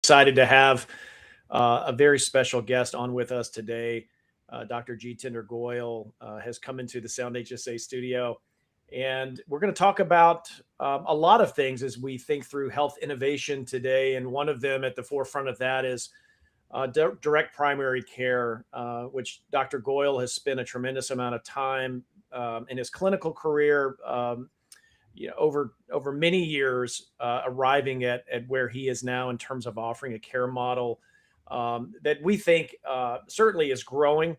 excited to have a very special guest on with us today. Dr. Jitendra Goyal has come into the Sound HSA studio, and we're going to talk about a lot of things as we think through health innovation today. And one of them at the forefront of that is direct primary care, which Dr. Goyal has spent a tremendous amount of time in his clinical career. Over many years, arriving at where he is now in terms of offering a care model that we think certainly is growing.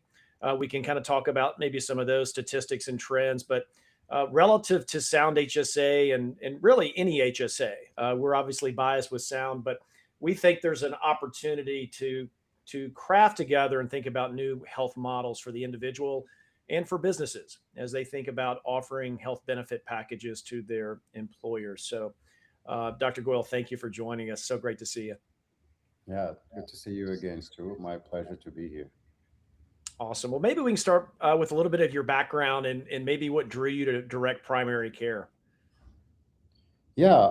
We can kind of talk about maybe some of those statistics and trends, but relative to Sound HSA and really any HSA, we're obviously biased with Sound, but we think there's an opportunity to craft together and think about new health models for the individual and for businesses as they think about offering health benefit packages to their employers. So, Dr. Goyle, thank you for joining us. So great to see you. Yeah, good to see you again, Stu. My pleasure to be here. Awesome. Well, maybe we can start with a little bit of your background and maybe what drew you to direct primary care. Yeah,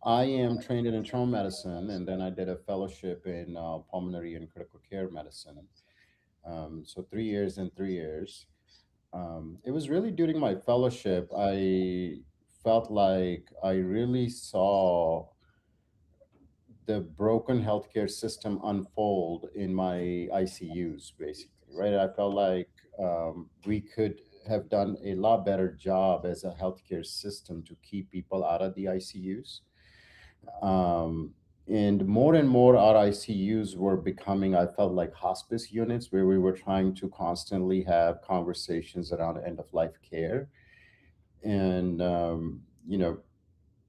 I am trained in internal medicine, and then I did a fellowship in pulmonary and critical care medicine. So 3 years and 3 years. It was really during my fellowship, I felt like I really saw the broken healthcare system unfold in my ICUs, basically, right? I felt like we could have done a lot better job as a healthcare system to keep people out of the ICUs. Um, and more our ICUs were becoming, I felt like hospice units where we were trying to constantly have conversations around end of life care. And,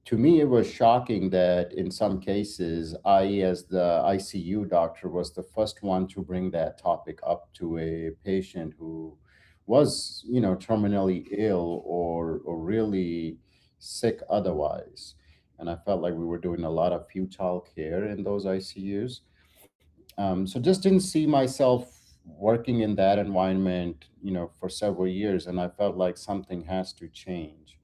to me, it was shocking that in some cases, I, as the ICU doctor, was the first one to bring that topic up to a patient who was, terminally ill or really sick otherwise. And I felt like we were doing a lot of futile care in those ICUs. So just didn't see myself working in that environment, for several years. And I felt like something has to change.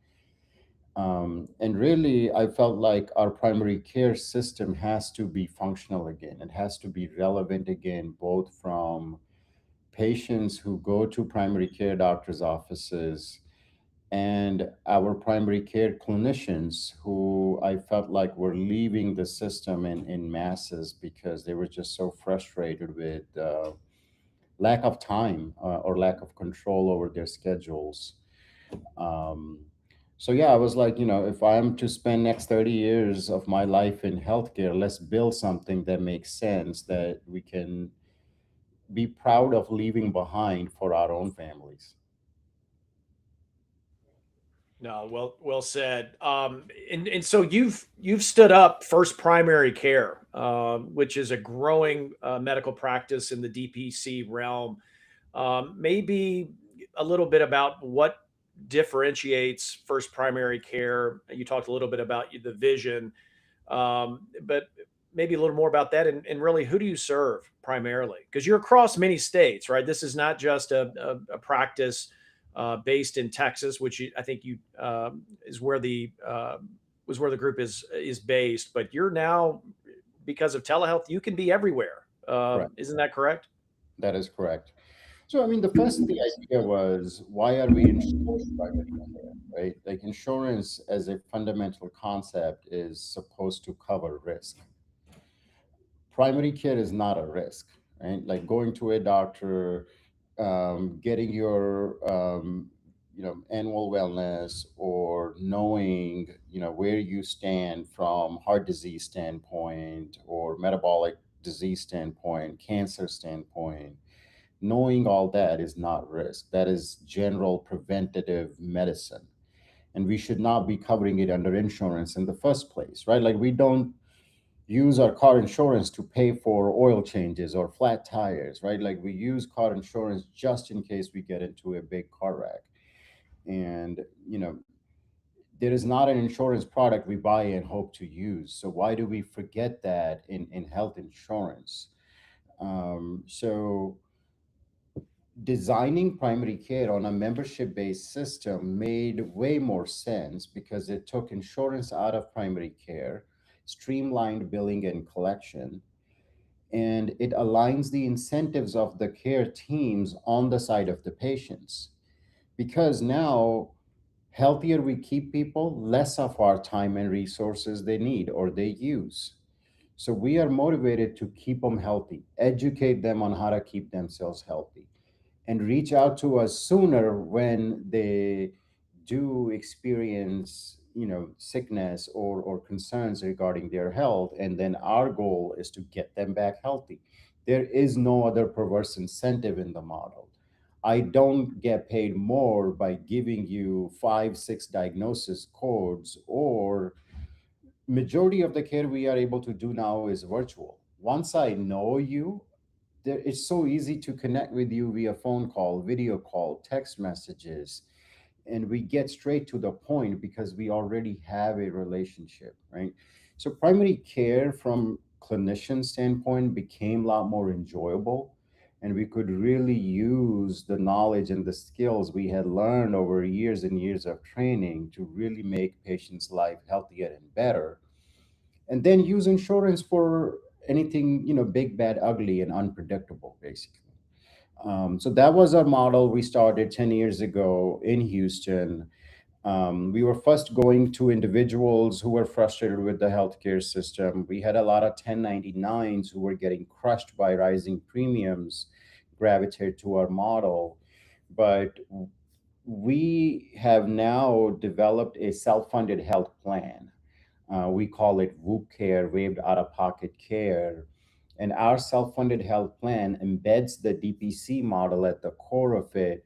And really, I felt like our primary care system has to be functional again. It has to be relevant again, both from patients who go to primary care doctors' offices and our primary care clinicians who I felt like were leaving the system in masses because they were just so frustrated with lack of time or lack of control over their schedules. Um, so yeah, I was like, if I'm to spend next 30 years of my life in healthcare, let's build something that makes sense that we can be proud of leaving behind for our own families. No, well said. And so you've stood up First Primary Care, which is a growing medical practice in the DPC realm. Maybe a little bit about what differentiates First Primary Care. You talked a little bit about the vision, but maybe a little more about that, and really who do you serve primarily? Because you're across many states, right? This is not just a practice based in Texas, which I think you is where the was where the group is based. But you're now, because of telehealth, you can be everywhere. Correct. Isn't that correct? That is correct. So, I mean, the idea was, why are we insuring primary care, right? Like, insurance as a fundamental concept is supposed to cover risk. Primary care is not a risk, right? Like going to a doctor, getting your annual wellness, or knowing where you stand from heart disease standpoint or metabolic disease standpoint, cancer standpoint. Knowing all that is not risk. That is general preventative medicine, and we should not be covering it under insurance in the first place, right? Like, we don't use our car insurance to pay for oil changes or flat tires, right? Like, we use car insurance just in case we get into a big car wreck. And, there is not an insurance product we buy and hope to use. So why do we forget that in health insurance? So designing primary care on a membership based system made way more sense because it took insurance out of primary care, streamlined billing and collection, and it aligns the incentives of the care teams on the side of the patients. Because now, healthier we keep people, less of our time and resources they need or they use. So we are motivated to keep them healthy, educate them on how to keep themselves healthy, and reach out to us sooner when they do experience, sickness or concerns regarding their health. And then our goal is to get them back healthy. There is no other perverse incentive in the model. I don't get paid more by giving you 5 6 diagnosis codes, or majority of the care we are able to do now is virtual. Once I know you, it's so easy to connect with you via phone call, video call, text messages, and we get straight to the point because we already have a relationship, right? So primary care from clinician standpoint became a lot more enjoyable, and we could really use the knowledge and the skills we had learned over years and years of training to really make patients' life healthier and better, and then use insurance for anything, big, bad, ugly, and unpredictable, basically. So that was our model we started 10 years ago in Houston. We were first going to individuals who were frustrated with the healthcare system. We had a lot of 1099s who were getting crushed by rising premiums, gravitate to our model. But we have now developed a self-funded health plan. We call it WOOP Care, waived out-of-pocket care. And our self-funded health plan embeds the DPC model at the core of it.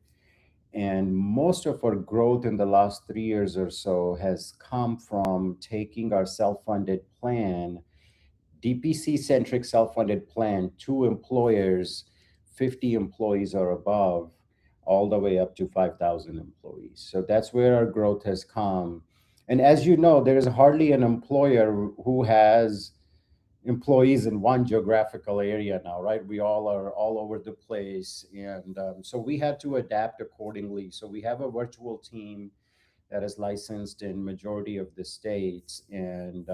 And most of our growth in the last 3 years or so has come from taking our self-funded plan, DPC centric self-funded plan, to employers, 50 employees or above, all the way up to 5,000 employees. So that's where our growth has come. And as you know, there is hardly an employer who has employees in one geographical area now, right? We all are all over the place. And so we had to adapt accordingly. So we have a virtual team that is licensed in majority of the states. And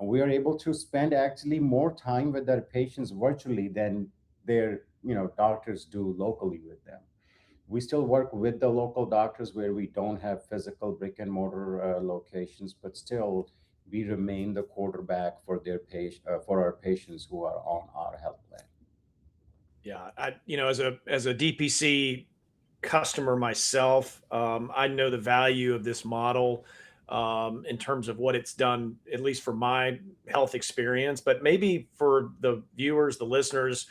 we are able to spend actually more time with our patients virtually than their, doctors do locally with them. We still work with the local doctors where we don't have physical brick and mortar locations, but still we remain the quarterback for for our patients who are on our health plan. Yeah, as a DPC customer myself, I know the value of this model in terms of what it's done, at least for my health experience. But maybe for the viewers, the listeners,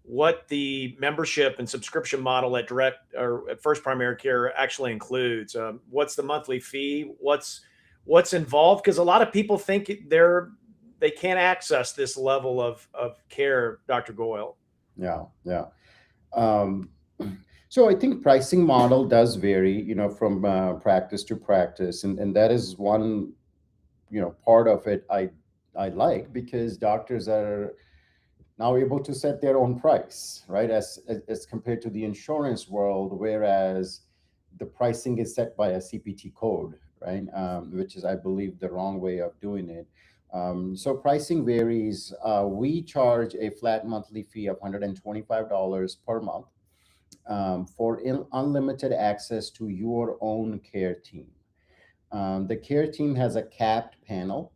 what the membership and subscription model at Direct or at First Primary Care actually includes. What's the monthly fee? What's involved? Because a lot of people think they can't access this level of care, Dr. Goyle. Yeah, yeah. Um, so I think pricing model does vary, from practice to practice, and that is one, part of it I like, because doctors are now able to set their own price, right? As compared to the insurance world, whereas the pricing is set by a CPT code, right? Which is, I believe, the wrong way of doing it. So pricing varies. We charge a flat monthly fee of $125 per month for unlimited access to your own care team. The care team has a capped panel,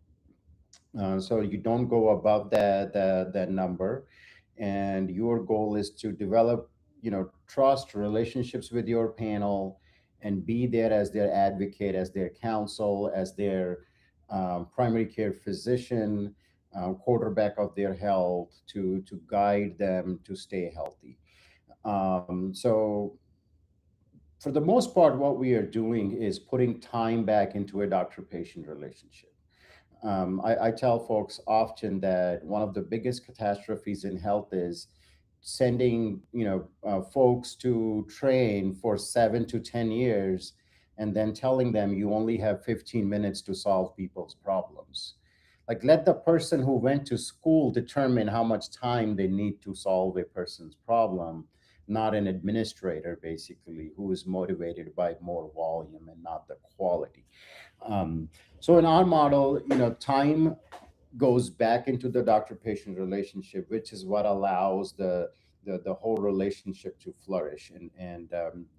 so you don't go above that number, and your goal is to develop, trust relationships with your panel, and be there as their advocate, as their counsel, as their primary care physician, quarterback of their health, to guide them to stay healthy. So for the most part, what we are doing is putting time back into a doctor-patient relationship. I tell folks often that one of the biggest catastrophes in health is sending, folks to train for 7 to 10 years, and then telling them you only have 15 minutes to solve people's problems. Like, let the person who went to school determine how much time they need to solve a person's problem, not an administrator, basically, who is motivated by more volume and not the quality. Um, so in our model, time goes back into the doctor-patient relationship, which is what allows the whole relationship to flourish and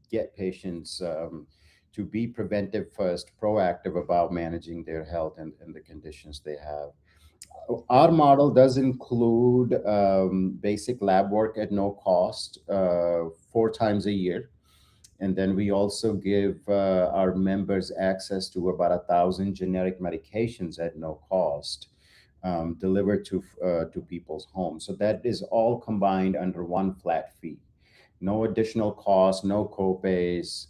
get patients to be preventive first, proactive about managing their health and the conditions they have. Our model does include basic lab work at no cost 4 times a year. And then we also give our members access to about 1,000 generic medications at no cost, delivered to people's homes. So that is all combined under one flat fee. No additional cost, no copays.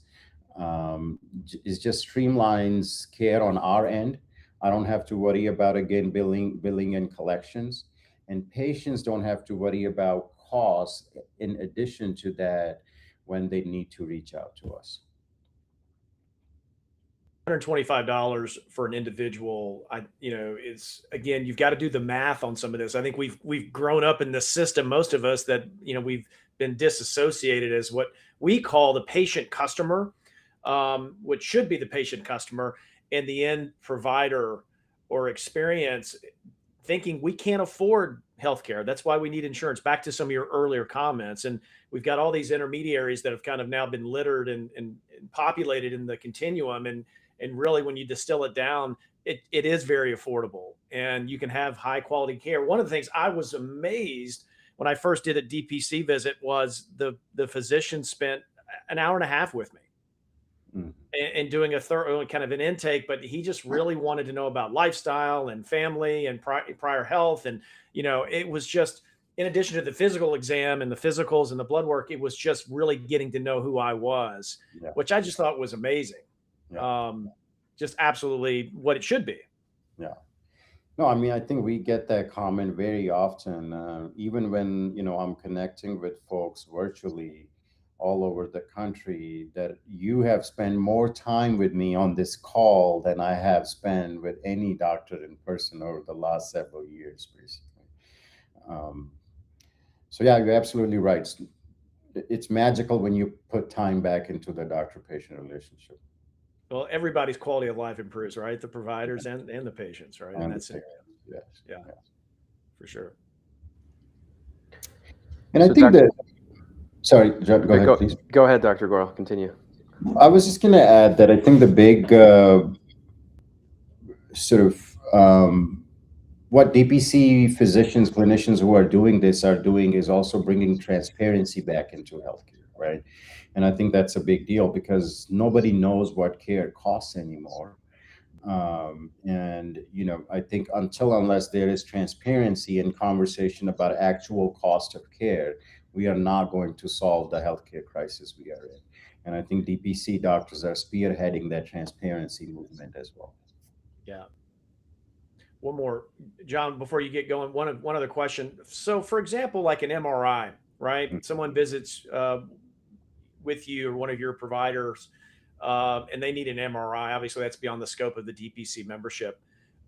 It just streamlines care on our end. I don't have to worry about again billing and collections, and patients don't have to worry about costs in addition to that when they need to reach out to us. $125 for an individual, is, again, you've got to do the math on some of this. I think we've grown up in this system, most of us, that we've been disassociated as what we call the patient customer, which should be the patient customer, and the end provider or experience, thinking we can't afford healthcare. That's why we need insurance. Back to some of your earlier comments. And we've got all these intermediaries that have kind of now been littered and populated in the continuum. And really, when you distill it down, it is very affordable and you can have high quality care. One of the things I was amazed when I first did a DPC visit was the physician spent an hour and a half with me Mm. and doing a thorough kind of an intake, but he just really wanted to know about lifestyle and family and prior health. And, it was just, in addition to the physical exam and the physicals and the blood work, it was just really getting to know who I was, Yeah, which I just thought was amazing. yeah, Just absolutely what it should be. yeah. No, I mean, I think we get that comment very often, even when, I'm connecting with folks virtually all over the country, that you have spent more time with me on this call than I have spent with any doctor in person over the last several years, basically. Um, so yeah, you're absolutely right. It's magical when you put time back into the doctor-patient relationship. Well, everybody's quality of life improves, right? The providers and the patients, right? And And the that's it. patient, yes, Yeah, yes. for sure. And I So, think Doc, that, sorry, Judd, go ahead, go please. go ahead, Dr. Goral. Continue. I was just going to add that I think the big sort of what DPC physicians, clinicians who are doing this are doing is also bringing transparency back into healthcare, right? And I think that's a big deal because nobody knows what care costs anymore. And I think unless there is transparency and conversation about actual cost of care, we are not going to solve the healthcare crisis we are in. And I think DPC doctors are spearheading that transparency movement as well. Yeah. One more, John, before you get going, one other question. So, for example, like an MRI, right? Mm. Someone visits with you or one of your providers, and they need an MRI. Obviously, that's beyond the scope of the DPC membership.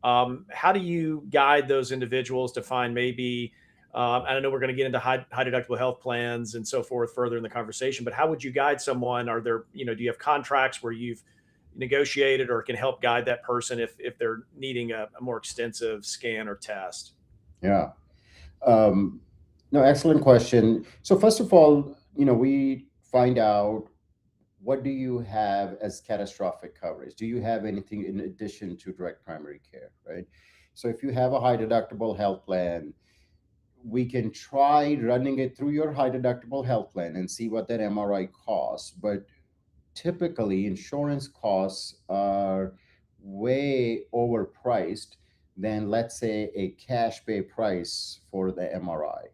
How do you guide those individuals to find maybe? I don't know. We're going to get into high deductible health plans and so forth further in the conversation. But how would you guide someone? Are there, do you have contracts where you've negotiated or can help guide that person if they're needing a more extensive scan or test? Yeah. No, excellent question. So first of all, we find out what do you have as catastrophic coverage? Do you have anything in addition to direct primary care, right? So if you have a high deductible health plan, we can try running it through your high deductible health plan and see what that MRI costs. But typically, insurance costs are way overpriced than, let's say, a cash pay price for the MRI.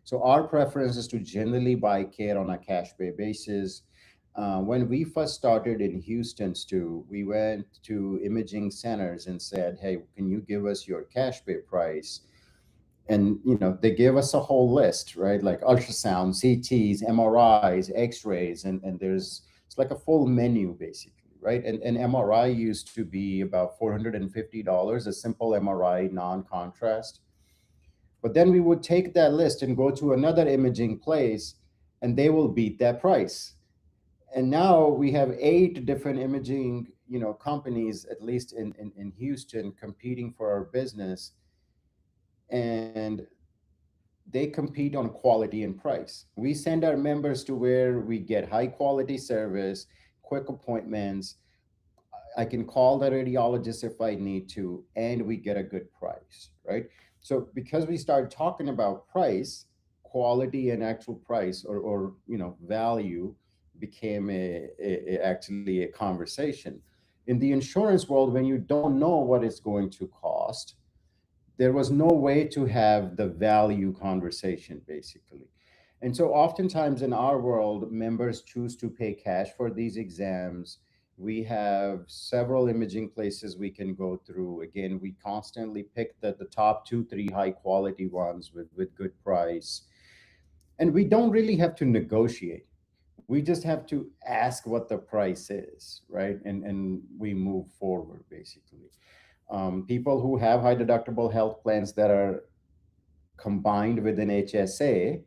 So our preference is to generally buy care on a cash pay basis. When we first started in Houston, Stu, we went to imaging centers and said, "Hey, can you give us your cash pay price?" And they gave us a whole list, right? Like ultrasound, CTs, MRIs, X-rays, and it's like a full menu basically, right? And an MRI used to be about $450, a simple MRI, non-contrast. But then we would take that list and go to another imaging place, and they will beat that price. And now we have 8 different imaging companies, at least in Houston, competing for our business. and they compete on quality and price. We send our members to where we get high quality service, quick appointments. I can call the radiologist if I need to, and we get a good price, right? So because we started talking about price, quality and actual price, or value, became actually a conversation. In the insurance world, when you don't know what it's going to cost, there was no way to have the value conversation, basically. And so oftentimes in our world, members choose to pay cash for these exams. We have several imaging places we can go through. Again, we constantly pick the top two, three high quality ones with good price. And we don't really have to negotiate. We just have to ask what the price is, right? And we move forward, basically. People who have high deductible health plans that are combined with an HSA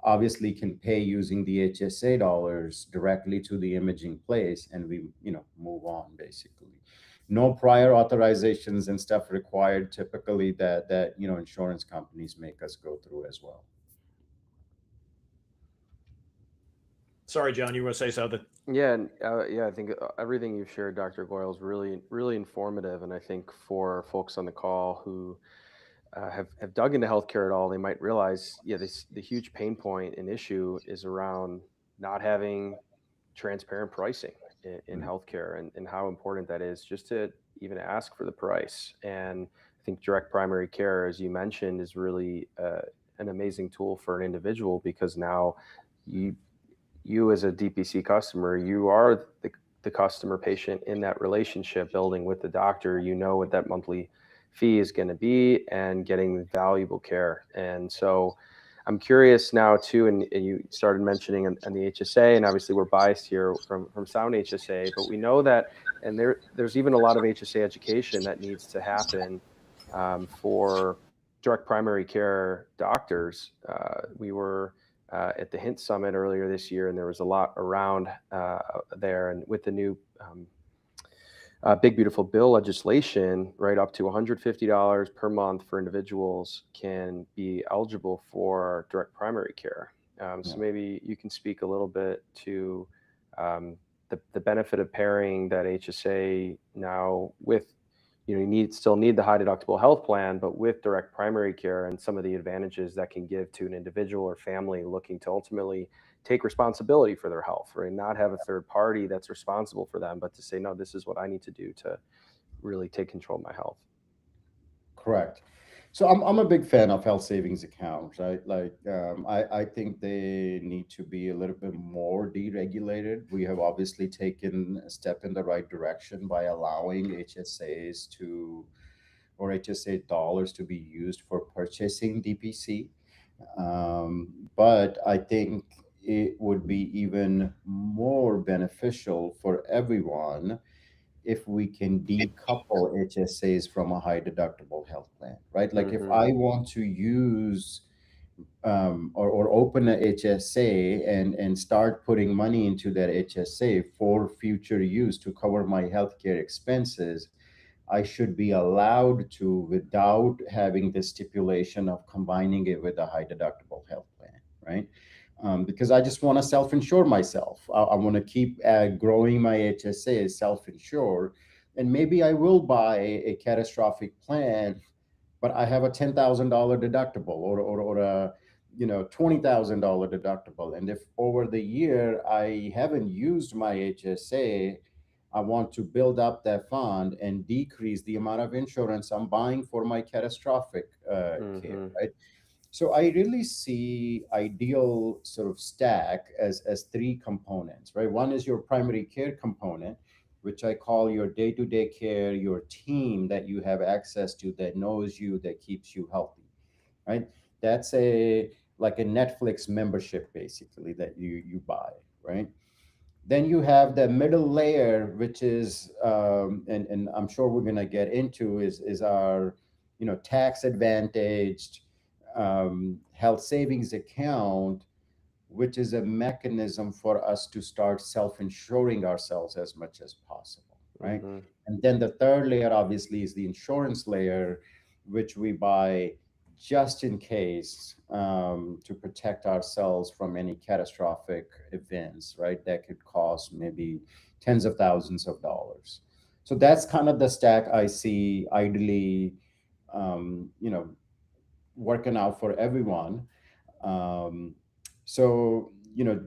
obviously can pay using the HSA dollars directly to the imaging place, and we move on, basically. No prior authorizations and stuff required typically, that insurance companies make us go through as well. Sorry, John, you want to say something? Yeah, and, yeah, I think everything you've shared, Dr. Goyle, is really, really informative. And I think for folks on the call who have dug into healthcare at all, they might realize, yeah, the huge pain point and issue is around not having transparent pricing in Mhm. healthcare, and how important that is just to even ask for the price. And I think direct primary care, as you mentioned, is really an amazing tool for an individual, because now you you as a DPC customer, you are the customer patient in that relationship building with the doctor. You know what that monthly fee is going to be, and getting valuable care. And so I'm curious now too, and you started mentioning on the HSA, and obviously we're biased here from Sound HSA, but we know that, and there's even a lot of HSA education that needs to happen for direct primary care doctors. We were at the HINT Summit earlier this year, and there was a lot around there. And with the new Big Beautiful Bill legislation, right, up to $150 per month for individuals can be eligible for direct primary care. So Yeah. maybe you can speak a little bit to the benefit of pairing that HSA now with, you still need the high deductible health plan, but with direct primary care, and some of the advantages that can give to an individual or family looking to ultimately take responsibility for their health, right? Not have a third party that's responsible for them, but to say, no, this is what I need to do to really take control of my health. Correct. So I'm a big fan of health savings accounts, right? Like, I think they need to be a little bit more deregulated. We have obviously taken a step in the right direction by allowing HSAs or HSA dollars to be used for purchasing DPC. But I think it would be even more beneficial for everyone if we can decouple HSAs from a high deductible health plan, right? Like if Mm-hmm. I want to use or open a HSA and start putting money into that HSA for future use to cover my healthcare expenses, I should be allowed to, without having the stipulation of combining it with a high deductible health plan, right? Because I just want to self-insure myself. I want to keep growing my HSA self-insure, and maybe I will buy a catastrophic plan, but I have a $10,000 deductible, or a $20,000 deductible, and if over the year I haven't used my HSA, I want to build up that fund and decrease the amount of insurance I'm buying for my catastrophic care, Mm-hmm. right? So I really see ideal sort of stack as three components, right? One is your primary care component, which I call your day-to-day care, your team that you have access to, that knows you, that keeps you healthy, right? That's a like a Netflix membership, basically, that you buy, right? Then you have the middle layer, which is and I'm sure we're going to get into, is our tax advantaged health savings account, which is a mechanism for us to start self-insuring ourselves as much as possible, right? Mm-hmm. And then the third layer obviously is the insurance layer, which we buy just in case, to protect ourselves from any catastrophic events, right? That could cost maybe tens of thousands of dollars. So that's kind of the stack I see ideally, you know, working out for everyone. Um, so, you know,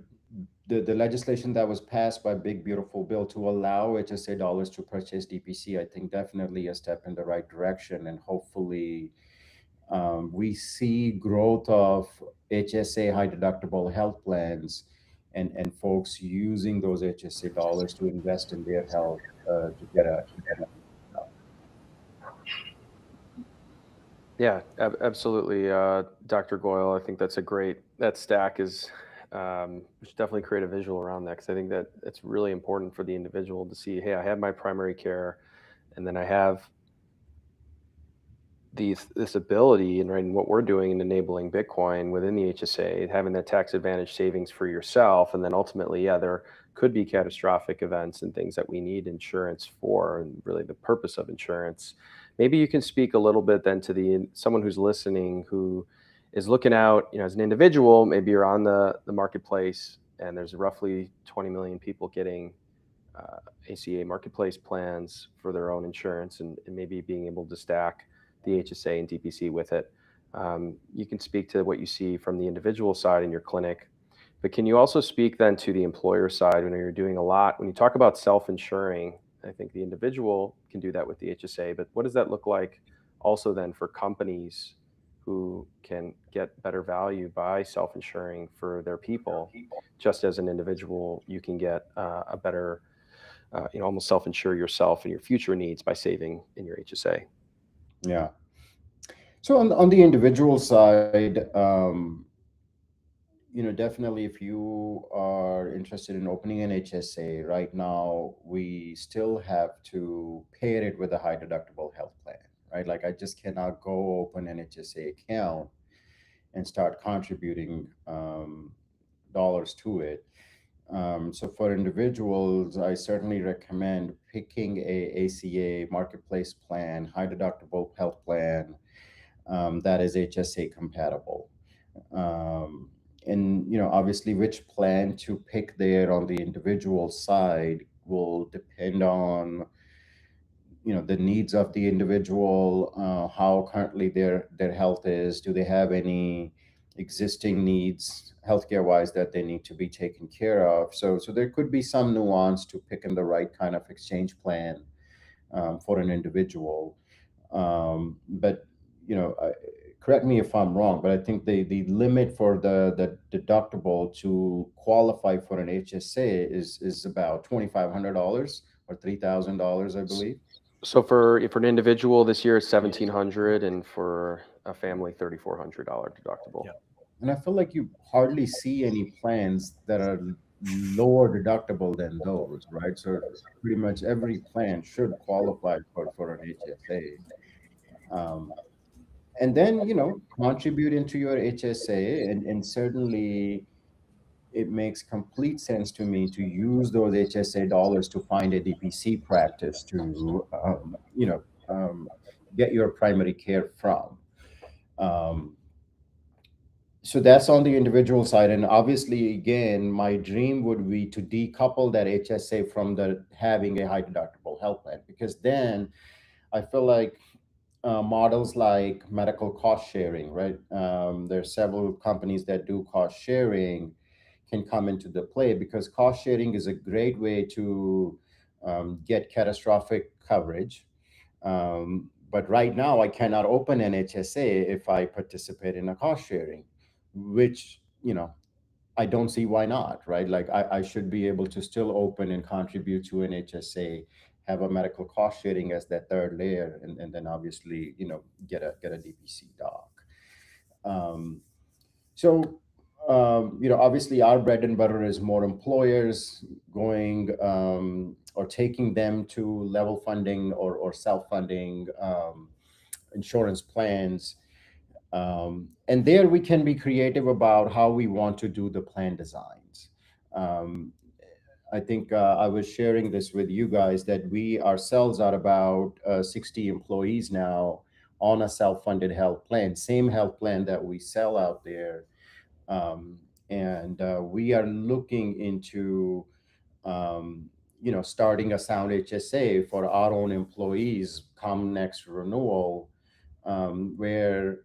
the legislation that was passed by Big Beautiful Bill to allow HSA dollars to purchase DPC, I think definitely a step in the right direction. And hopefully, we see growth of HSA high deductible health plans and folks using those HSA dollars to invest in their health, to get a Yeah, absolutely, Dr. Goyle. I think that's a great. That stack is. We should definitely create a visual around that because I think that it's really important for the individual to see. Hey, I have my primary care, and then I have this ability, and right, and what we're doing in enabling Bitcoin within the HSA, having that tax advantage savings for yourself, and then ultimately, yeah, there could be catastrophic events and things that we need insurance for, and really the purpose of insurance. Maybe you can speak a little bit then to the someone who's listening who is looking out, as an individual. Maybe you're on the marketplace, and there's roughly 20 million people getting ACA marketplace plans for their own insurance, and maybe being able to stack the HSA and DPC with it. You can speak to what you see from the individual side in your clinic, but can you also speak then to the employer side when you're doing a lot? When you talk about self-insuring, I think the individual can do that with the HSA, but what does that look like also then for companies who can get better value by self-insuring for their people? Just as an individual, you can get a better, almost self-insure yourself and your future needs by saving in your HSA. Yeah. So on the individual side, definitely if you are interested in opening an HSA right now, we still have to pair it with a high deductible health plan, right? Like I just cannot go open an HSA account and start contributing dollars to it. So for individuals, I certainly recommend picking a ACA marketplace plan, high deductible health plan, that is HSA compatible. Um, and obviously, which plan to pick there on the individual side will depend on the needs of the individual, how currently their health is. Do they have any existing needs healthcare wise that they need to be taken care of? So there could be some nuance to picking the right kind of exchange plan, for an individual. But correct me if I'm wrong, but I think the limit for the deductible to qualify for an HSA is about $2,500 or $3,000, I believe. So for an individual this year, it's 1,700, and for a family, $3,400 deductible. Yeah. And I feel like you hardly see any plans that are lower deductible than those, right? So pretty much every plan should qualify for an HSA. And then, contribute into your HSA, and certainly it makes complete sense to me to use those HSA dollars to find a DPC practice to, get your primary care from. Um, so that's on the individual side, and obviously, again, my dream would be to decouple that HSA from the having a high deductible health plan, because then I feel like models like medical cost sharing, right? There are several companies that do cost sharing can come into the play, because cost sharing is a great way to get catastrophic coverage. But right now, I cannot open an HSA if I participate in a cost sharing, which, I don't see why not, right? Like I should be able to still open and contribute to an HSA, have a medical cost sharing as that third layer, and then obviously, get a DPC doc. Um, so, obviously our bread and butter is more employers going, or taking them to level funding or self-funding insurance plans. And there we can be creative about how we want to do the plan designs. Um, I think I was sharing this with you guys that we ourselves are about 60 employees now on a self-funded health plan, same health plan that we sell out there. And we are looking into, um, starting a sound HSA for our own employees come next renewal, where,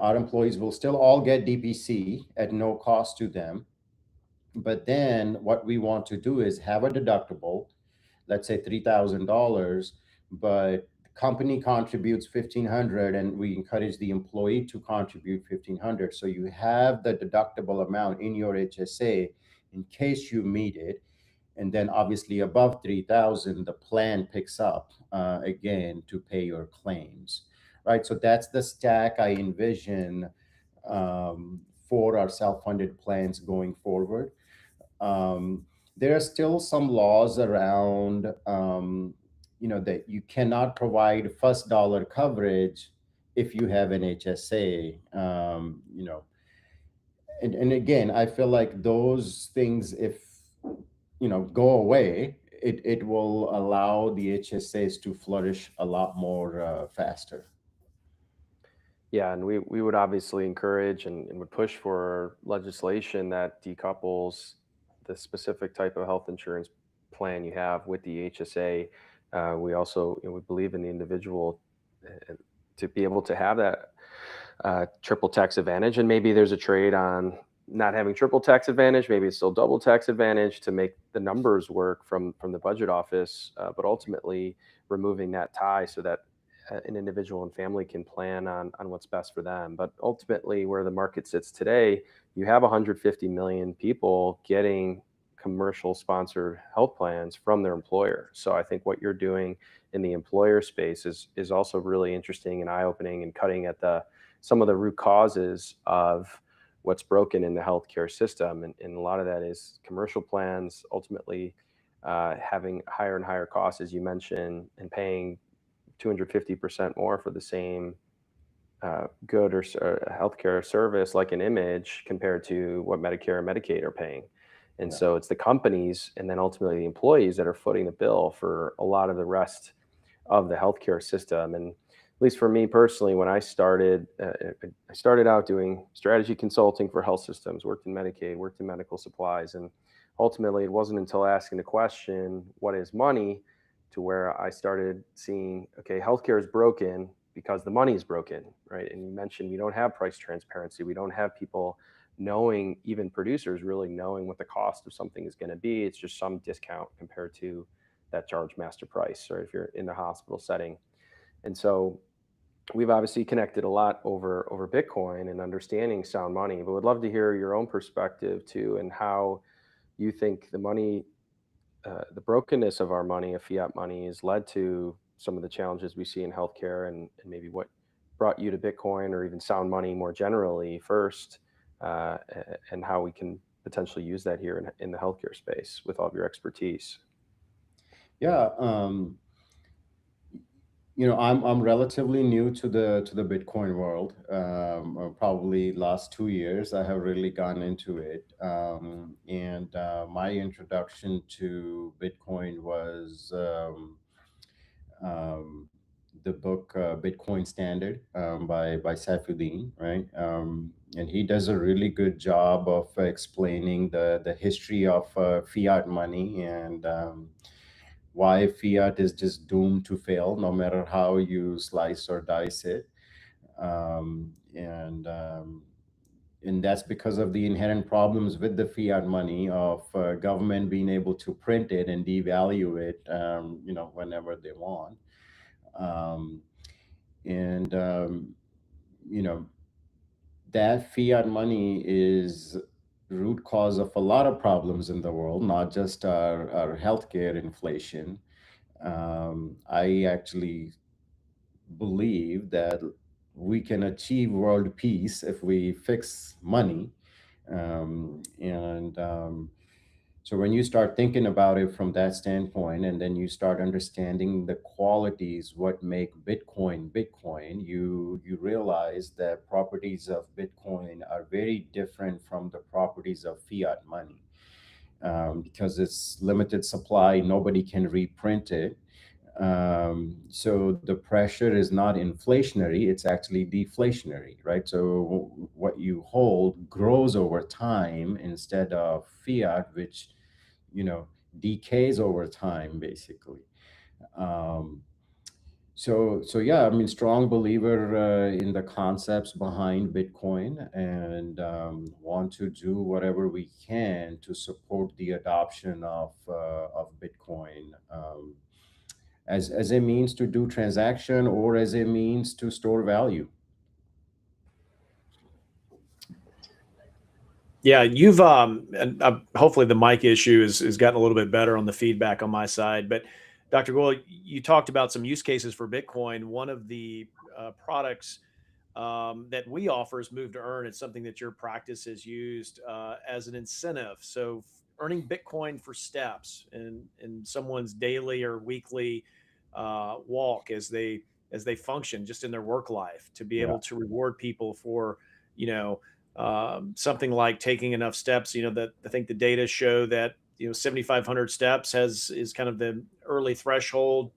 our employees will still all get DPC at no cost to them. But then what we want to do is have a deductible, let's say $3,000, but the company contributes 1,500, and we encourage the employee to contribute 1,500. So you have the deductible amount in your HSA in case you meet it. And then obviously above 3,000, the plan picks up again to pay your claims, right? So that's the stack I envision for our self-funded plans going forward. There are still some laws around, that you cannot provide first dollar coverage if you have an HSA. And again, I feel like those things, if go away, it will allow the HSAs to flourish a lot more faster. Yeah, and we would obviously encourage and would push for legislation that decouples the specific type of health insurance plan you have with the HSA. We also, we believe in the individual to be able to have that triple tax advantage, and maybe there's a trade on not having triple tax advantage. Maybe it's still double tax advantage to make the numbers work from the budget office, but ultimately removing that tie so that an individual and family can plan on what's best for them. But ultimately, where the market sits today, you have 150 million people getting commercial sponsored health plans from their employer. So I think what you're doing in the employer space is also really interesting and eye-opening, and cutting at some of the root causes of what's broken in the healthcare system. And a lot of that is commercial plans ultimately having higher and higher costs, as you mentioned, and paying 250% more for the same good or healthcare service, like an image, compared to what Medicare and Medicaid are paying. And Yeah. so it's the companies and then ultimately the employees that are footing the bill for a lot of the rest of the healthcare system. And at least for me personally, when I started out doing strategy consulting for health systems, worked in Medicaid, worked in medical supplies, and ultimately it wasn't until asking the question, what is money, to where I started seeing, okay, healthcare is broken because the money is broken, right? And you mentioned we don't have price transparency. We don't have people knowing, even producers really knowing what the cost of something is going to be. It's just some discount compared to that charge master price, or if you're in the hospital setting. And so we've obviously connected a lot over Bitcoin and understanding sound money, but would love to hear your own perspective too, and how you think the money, the brokenness of our money, of fiat money, has led to some of the challenges we see in healthcare, and maybe what brought you to Bitcoin or even sound money more generally first, and how we can potentially use that here in the healthcare space with all of your expertise. Yeah. I'm relatively new to the Bitcoin world. Probably last 2 years, I have really gone into it. And my introduction to Bitcoin was the book Bitcoin Standard by Saifuddin, right? And he does a really good job of explaining the history of fiat money, and why fiat is just doomed to fail no matter how you slice or dice it. Um, and um, and that's because of the inherent problems with the fiat money of government being able to print it and devalue it, whenever they want. Um, and you know that fiat money is root cause of a lot of problems in the world, not just our healthcare inflation. I actually believe that we can achieve world peace if we fix money. And So when you start thinking about it from that standpoint, and then you start understanding the qualities, what make Bitcoin Bitcoin, you realize that properties of Bitcoin are very different from the properties of fiat money, because it's limited supply, nobody can reprint it. So the pressure is not inflationary, it's actually deflationary, right? So what you hold grows over time instead of fiat, which, you know, decays over time, basically. Um, so yeah, I mean, strong believer in the concepts behind Bitcoin, and want to do whatever we can to support the adoption of Bitcoin, as a means to do transaction or as a means to store value. Yeah, you've and hopefully the mic issue is gotten a little bit better on the feedback on my side. But Dr. Goel, you talked about some use cases for Bitcoin. One of the products that we offer is Move to Earn. It's something that your practice has used as an incentive. So earning Bitcoin for steps in someone's daily or weekly walk as they function just in their work life, to be Yeah. able to reward people for, you know, something like taking enough steps. You know, that I think the data show that, you know, 7,500 steps is kind of the early threshold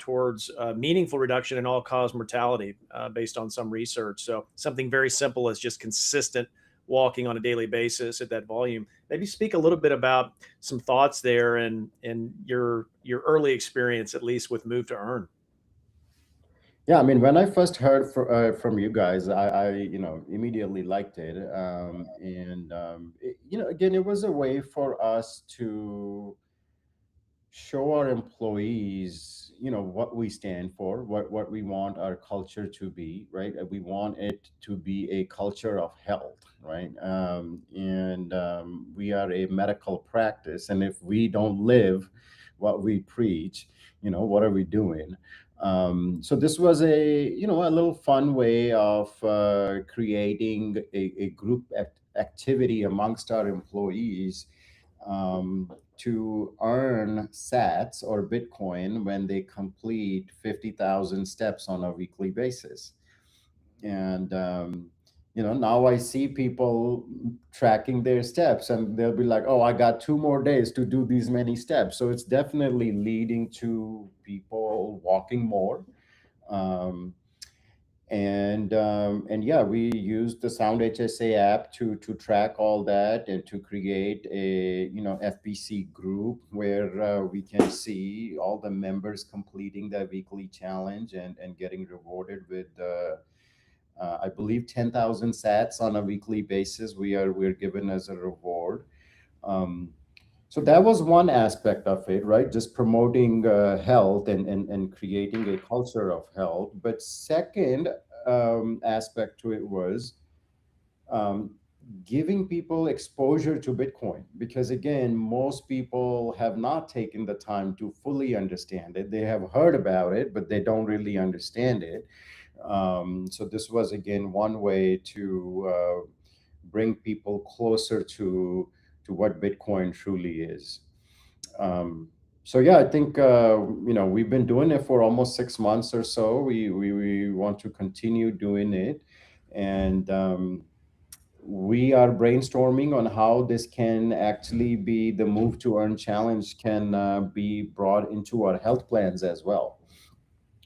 towards meaningful reduction in all cause mortality based on some research. So something very simple as just consistent walking on a daily basis at that volume. Maybe speak a little bit about some thoughts there and your early experience, at least with Move to Earn. Yeah, I mean, when I first heard from you guys, I you know, immediately liked it, and you know, again, it was a way for us to show our employees, you know, what we stand for, what we want our culture to be, right? We want it to be a culture of health, right? And we are a medical practice, and if we don't live what we preach, you know, what are we doing? So this was a, you know, a little fun way of creating a group activity amongst our employees, to earn sats or Bitcoin when they complete 50,000 steps on a weekly basis. And, you know, now I see people tracking their steps and they'll be like, oh, I got 2 more days to do these many steps. So it's definitely leading to people walking more. Um, and yeah, we used the Sound HSA app to track all that and to create a, you know, FBC group where we can see all the members completing their weekly challenge and getting rewarded with I believe 10,000 sats on a weekly basis. We're given as a reward. um, so that was one aspect of it, right? Just promoting health and creating a culture of health. But second aspect to it was um, giving people exposure to Bitcoin. Because again, most people have not taken the time to fully understand it. They have heard about it, but they don't really understand it. So this was again one way to bring people closer to what Bitcoin truly is. Um, so yeah, I think you know, we've been doing it for almost 6 months or so. We want to continue doing it, and we are brainstorming on how this can actually be, the Move to Earn challenge can be brought into our health plans as well.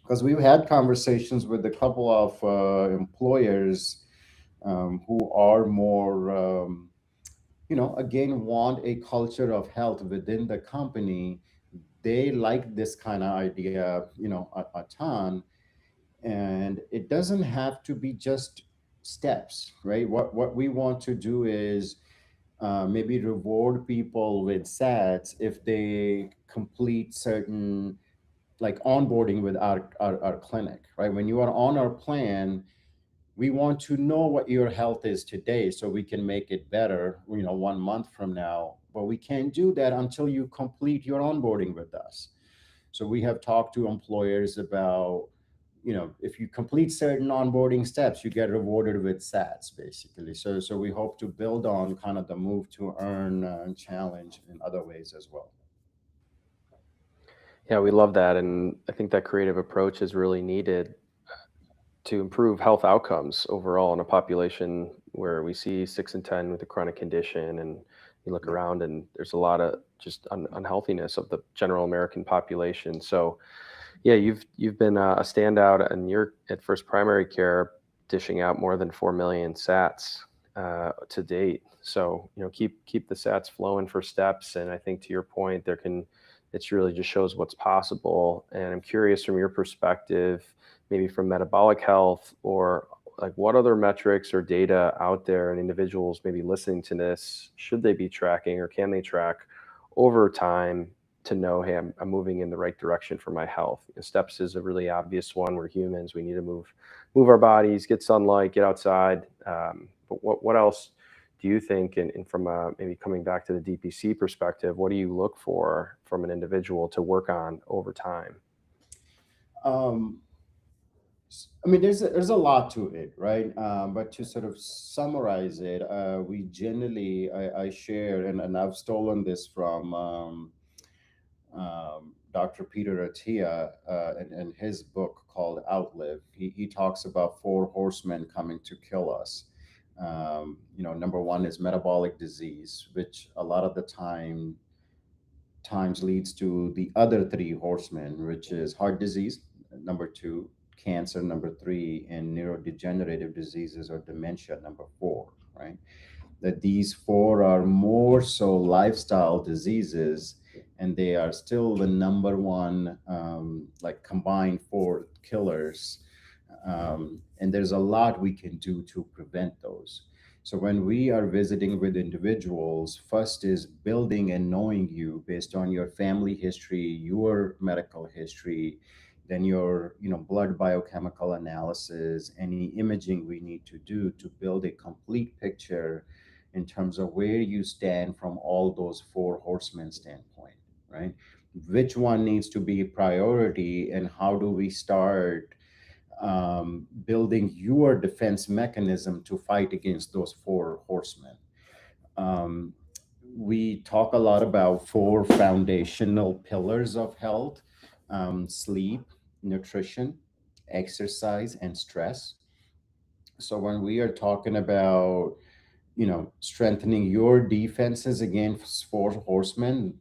Because we've had conversations with a couple of employers who are more you know, again, want a culture of health within the company. They like this kind of idea, you know, a ton. And it doesn't have to be just steps, right? What we want to do is maybe reward people with sats if they complete certain, like onboarding with our clinic, right? When you are on our plan, we want to know what your health is today so we can make it better, you know, 1 month from now. But we can't do that until you complete your onboarding with us. So we have talked to employers about, you know, if you complete certain onboarding steps, you get rewarded with sats, basically. So we hope to build on kind of the Move to Earn challenge in other ways as well. Yeah, we love that. And I think that creative approach is really needed to improve health outcomes overall in a population where we see 6 in 10 with a chronic condition. And you look around and there's a lot of just unhealthiness of the general American population. So, Yeah, you've been a standout, and you're at First Primary Care, dishing out more than 4 million sats to date. So keep the sats flowing for steps, and I think to your point, it's really just shows what's possible. And I'm curious from your perspective, maybe from metabolic health, or like what other metrics or data out there, and individuals maybe listening to this, should they be tracking or can they track over time to know, hey, I'm moving in the right direction for my health. Steps is a really obvious one. We're humans. We need to move our bodies, get sunlight, get outside. But what else do you think, and from maybe coming back to the DPC perspective, what do you look for from an individual to work on over time? Um, I mean, there's a lot to it, right? But to sort of summarize it, we generally I share, and I've stolen this from Dr. Peter Attia and his book called Outlive. He talks about four horsemen coming to kill us. Number one is metabolic disease, which a lot of the times leads to the other three horsemen, which is heart disease, number two, cancer, number three, and neurodegenerative diseases or dementia, number four, right? That these four are more so lifestyle diseases, and they are still the number one, like combined four killers. And there's a lot we can do to prevent those. So when we are visiting with individuals, first is building and knowing you based on your family history, your medical history, then your blood biochemical analysis, any imaging we need to do to build a complete picture in terms of where you stand from all those four horsemen standpoint, right? Which one needs to be a priority, and how do we start building your defense mechanism to fight against those four horsemen? Um, we talk a lot about four foundational pillars of health: sleep, nutrition, exercise, and stress. So when we are talking about strengthening your defenses against four horsemen,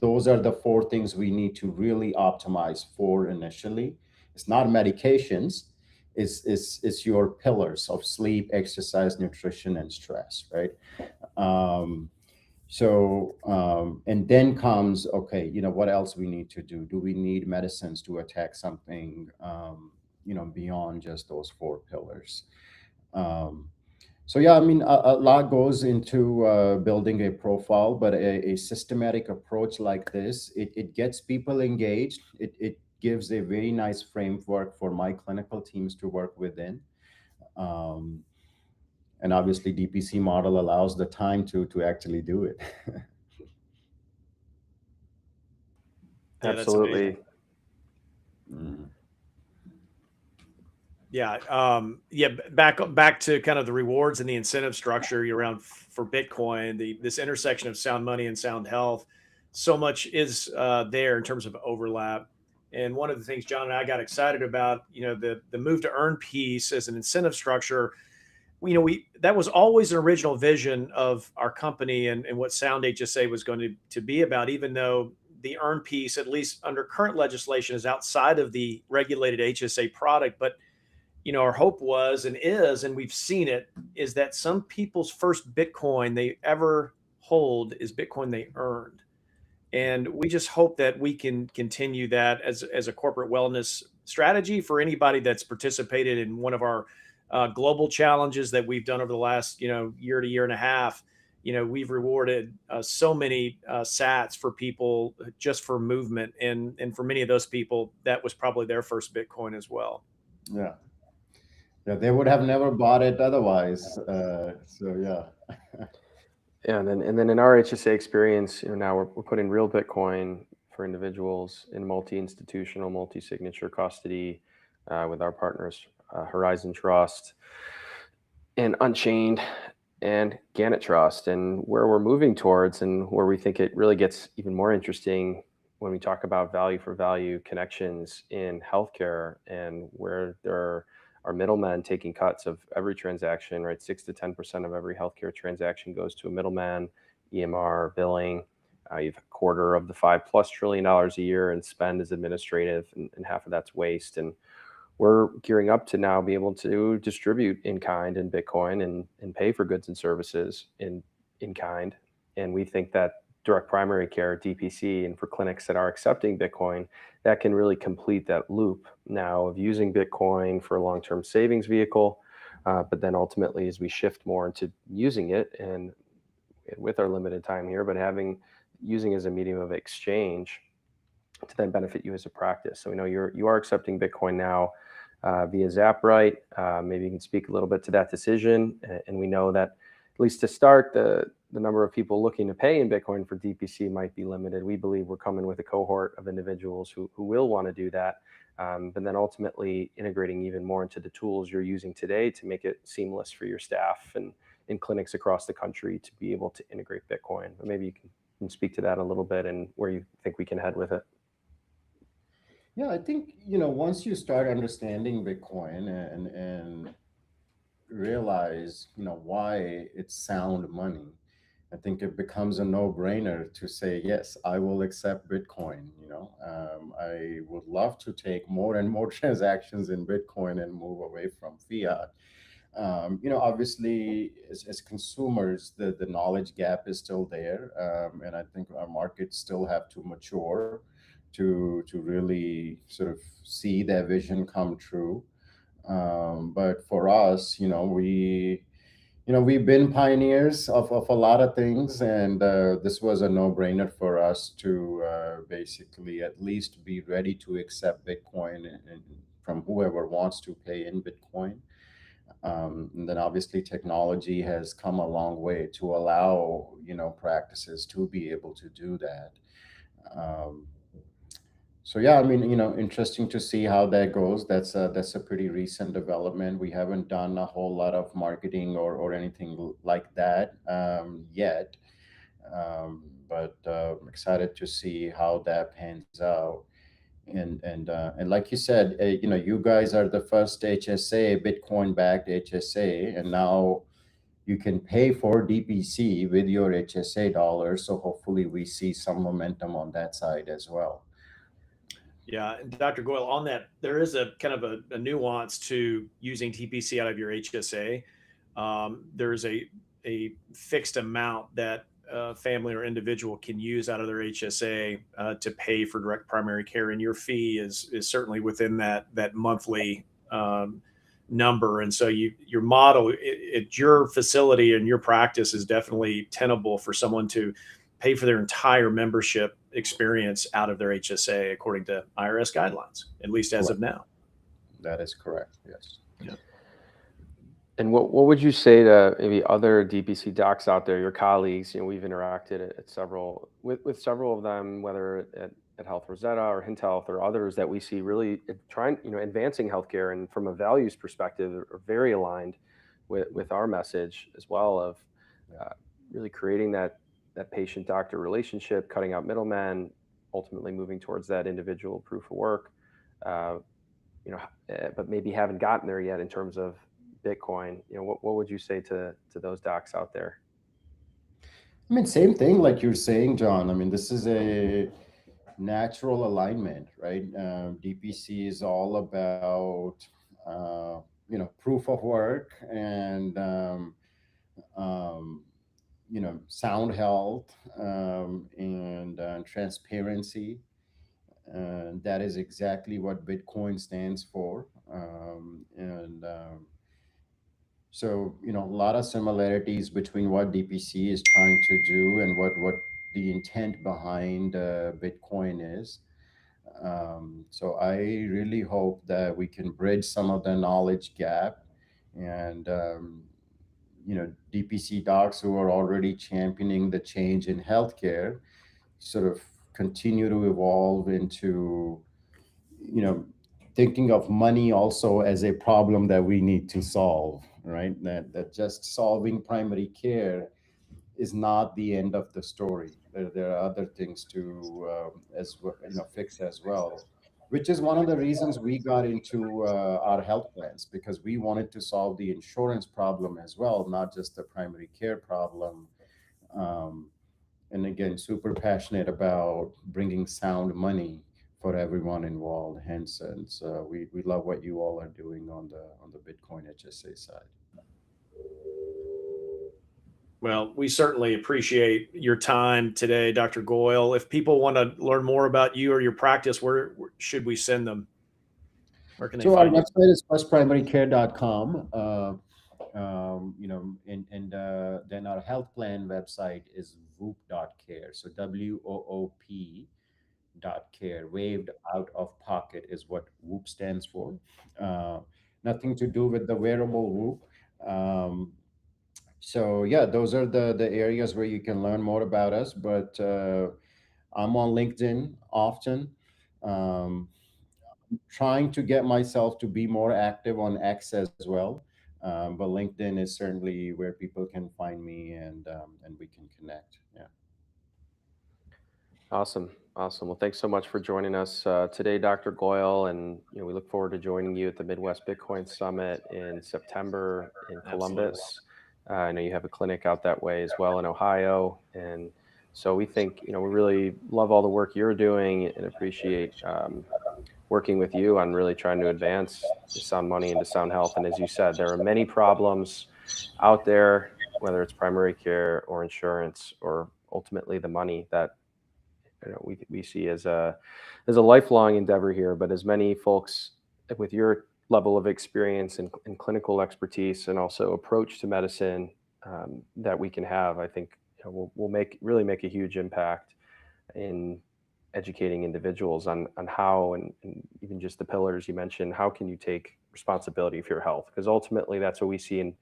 those are the four things we need to really optimize for initially. It's not medications, it's your pillars of sleep, exercise, nutrition, and stress, right? um, and then comes, okay, what else we need to do? Do we need medicines to attack something beyond just those four pillars? um, so yeah, I mean, a lot goes into building a profile, but a systematic approach like this, it gets people engaged. It gives a very nice framework for my clinical teams to work within. Um, and obviously, DPC model allows the time to actually do it. Yeah, that's amazing. Absolutely. Mm. Yeah. Yeah. Back to kind of the rewards and the incentive structure around for Bitcoin, this intersection of sound money and sound health. So much is there in terms of overlap. And one of the things John and I got excited about, the move to earn piece as an incentive structure. We that was always an original vision of our company and what Sound HSA was going to be about, even though the earn piece, at least under current legislation, is outside of the regulated HSA product. But our hope was and is, and we've seen it, is that some people's first Bitcoin they ever hold is Bitcoin they earned. And we just hope that we can continue that as a corporate wellness strategy for anybody that's participated in one of our global challenges that we've done over the last, year to year and a half. We've rewarded so many sats for people just for movement. And for many of those people, that was probably their first Bitcoin as well. Yeah. Yeah, they would have never bought it otherwise. So yeah. Yeah, and then in our HSA experience, now we're putting real Bitcoin for individuals in multi-institutional, multi-signature custody with our partners, Horizon Trust and Unchained and Gannett Trust. And where we're moving towards, and where we think it really gets even more interesting when we talk about value for value connections in healthcare, and where there are middlemen taking cuts of every transaction, right? 6 to 10% of every healthcare transaction goes to a middleman, EMR, billing. You have a quarter of the $5+ trillion a year in spend is administrative, and half of that's waste. And we're gearing up to now be able to distribute in kind in Bitcoin and pay for goods and services in kind. And we think that direct primary care, DPC, and for clinics that are accepting Bitcoin, that can really complete that loop now of using Bitcoin for a long-term savings vehicle. But then ultimately, as we shift more into using it, and with our limited time here, but using as a medium of exchange to then benefit you as a practice. So we know you are accepting Bitcoin now via Zapright. Maybe you can speak a little bit to that decision. And we know that, at least to start, the number of people looking to pay in Bitcoin for DPC might be limited. We believe we're coming with a cohort of individuals who will want to do that. But then ultimately integrating even more into the tools you're using today to make it seamless for your staff and in clinics across the country to be able to integrate Bitcoin. But maybe you can speak to that a little bit and where you think we can head with it. Yeah, I think, once you start understanding Bitcoin and realize, why it's sound money, I think it becomes a no-brainer to say, yes, I will accept Bitcoin. I would love to take more and more transactions in Bitcoin and move away from fiat. Obviously, as consumers, the knowledge gap is still there, and I think our markets still have to mature to really sort of see that vision come true. But for us, we've been pioneers of a lot of things, and this was a no-brainer for us to basically at least be ready to accept Bitcoin and from whoever wants to pay in Bitcoin. And then obviously technology has come a long way to allow, practices to be able to do that. So yeah, I mean, interesting to see how that goes. That's a pretty recent development. We haven't done a whole lot of marketing or anything like that yet, but excited to see how that pans out. And like you said, you guys are the first HSA, Bitcoin-backed HSA, and now you can pay for DPC with your HSA dollars. So hopefully we see some momentum on that side as well. Yeah, and Dr. Goyle, on that, there is a kind of a nuance to using TPC out of your HSA. There's a fixed amount that a family or individual can use out of their HSA to pay for direct primary care, and your fee is certainly within that monthly number. And so your model at your facility and your practice is definitely tenable for someone to pay for their entire membership experience out of their HSA according to IRS guidelines, at least as of now. That is correct. Yes. Yeah. And what would you say to maybe other DPC docs out there, your colleagues? We've interacted at several with several of them, whether at Health Rosetta or Hint Health or others that we see really trying, advancing healthcare, and from a values perspective are very aligned with our message as well of really creating that patient-doctor relationship, cutting out middlemen, ultimately moving towards that individual proof of work, but maybe haven't gotten there yet in terms of Bitcoin. What would you say to those docs out there? I mean, same thing like you're saying, John. I mean, this is a natural alignment, right? DPC is all about, proof of work and, sound health and transparency. That is exactly what Bitcoin stands for. So, a lot of similarities between what DPC is trying to do and what the intent behind Bitcoin is. So I really hope that we can bridge some of the knowledge gap, and DPC docs who are already championing the change in healthcare sort of continue to evolve into, thinking of money also as a problem that we need to solve, right? That just solving primary care is not the end of the story. There are other things to fix as well, which is one of the reasons we got into our health plans, because we wanted to solve the insurance problem as well, not just the primary care problem. and again, super passionate about bringing sound money for everyone involved. Hence, and so we love what you all are doing on the Bitcoin HSA side. Well, we certainly appreciate your time today, Dr. Goyal. If people want to learn more about you or your practice, where should we send them? Where can they So our find you? website is firstprimarycare.com. And then our health plan website is whoop.care. So WOOP.care. Waived out of pocket is what Whoop stands for. Nothing to do with the wearable Whoop. So yeah, those are the areas where you can learn more about us. But I'm on LinkedIn often. Um, Trying to get myself to be more active on X as well. But LinkedIn is certainly where people can find me, and we can connect. Yeah. Awesome. Awesome. Well, thanks so much for joining us today, Dr. Goyal. And we look forward to joining you at the Midwest Bitcoin Summit in September in Columbus. I know you have a clinic out that way as well in Ohio. And so we think, we really love all the work you're doing and appreciate working with you on really trying to advance sound money into sound health. And as you said, there are many problems out there, whether it's primary care or insurance or ultimately the money that we see as a lifelong endeavor here. But as many folks with your level of experience and clinical expertise and also approach to medicine that we can have, I think we'll really make a huge impact in educating individuals on how and even just the pillars you mentioned. How can you take responsibility for your health? Because ultimately that's what we see in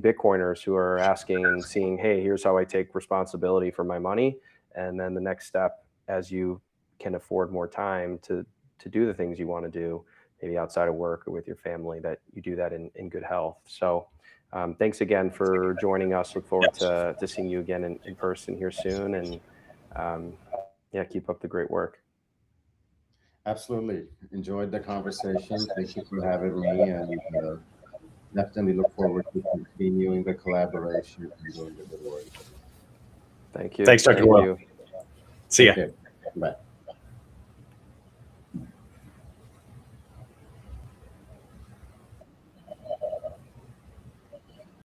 Bitcoiners who are asking and seeing, hey, here's how I take responsibility for my money. And then the next step, as you can afford more time to do the things you want to do, maybe outside of work or with your family, that you do that in good health. So thanks again for joining us. Look forward to seeing you again in person here soon. And yeah, keep up the great work. Absolutely. Enjoyed the conversation. Thank you for having me, and definitely look forward to continuing the collaboration and doing the good work. Thank you. Thanks, Dr. Thank Goyal. you. See ya. Okay. Bye.